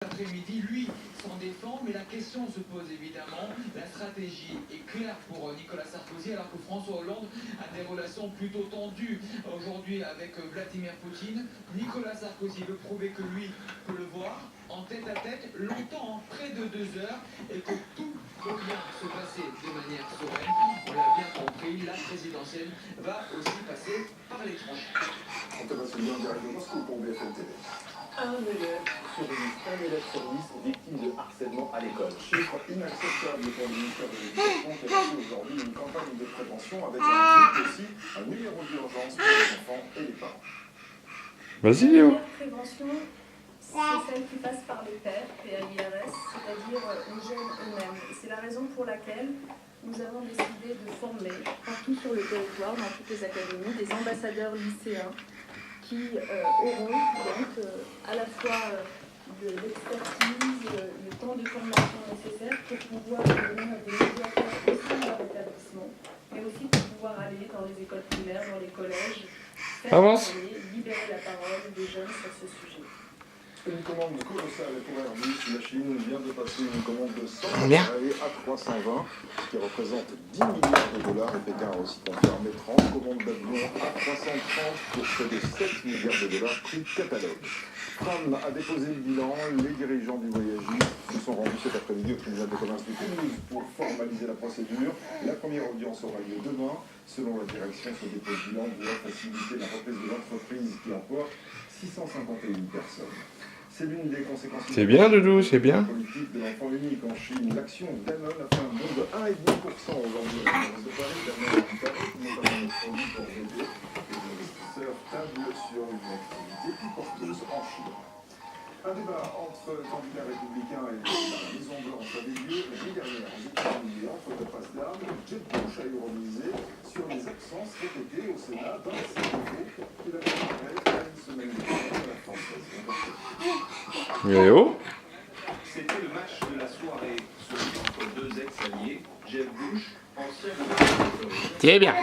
L'après-midi, lui, s'en défend, mais la question se pose évidemment. La stratégie est claire pour Nicolas Sarkozy, alors que François Hollande a des relations plutôt tendues aujourd'hui avec Vladimir Poutine. Nicolas Sarkozy veut prouver que lui peut le voir en tête-à-tête longtemps, près de 2 heures, et que tout peut bien se passer de manière sereine. On l'a bien compris, la présidentielle va aussi passer par l'étranger. Pour BFM TV. Un élève sur 10 victime de harcèlement à l'école. Chiffre inacceptable pour le ministère de l'Éducation qui a lancé aujourd'hui une campagne de prévention avec aussi un numéro d'urgence pour les enfants et les parents. Vas-y Léo. La prévention, c'est celle qui passe par les pairs, PAIRS, c'est-à-dire les jeunes eux-mêmes. Et c'est la raison pour laquelle nous avons décidé de former partout sur le territoire, dans toutes les académies, des ambassadeurs lycéens qui auront donc à la fois de l'expertise, le temps de formation nécessaire pour pouvoir devenir des médiateurs au sein de leur établissement, mais aussi pour pouvoir aller dans les écoles primaires, dans les collèges, faire parler, libérer la parole des jeunes sur ce sujet. Une commande colossale pour Airbus. La Chine vient de passer une commande de 100 appareils A320 qui représente 10 milliards de dollars et Pékin a aussi confirmé 30 commandes d'avions A330 pour près de 7 milliards de dollars prix catalogue. Tram a déposé le bilan. Les dirigeants du voyagiste se sont rendus cet après-midi au tribunal de commerce de Toulouse pour formaliser la procédure. La première audience aura lieu demain. Selon la direction, ce dépôt de bilan doit faciliter la reprise de l'entreprise qui emploie 651 personnes. C'est l'une des conséquences. C'est bien, Doudou, c'est bien. Politique de l'enfant unique en Chine. L'action Danone a fait un bond de 1,5% aujourd'hui. De Paris, Danone a notamment produit pour bébé. Les investisseurs tablent sur une activité plus porteuse en Chine. Un débat entre candidats républicains et la Maison Blanche avait lieu l'année dernière aux États-Unis entre le passe d'armes. Jeb Bush a ironisé sur les absences répétées au Sénat dans les groupes qu'il avait fait une semaine de la française. Léo. C'était le match de la soirée, celui entre deux ex-alliés, Jeb Bush, ancien C'est bien.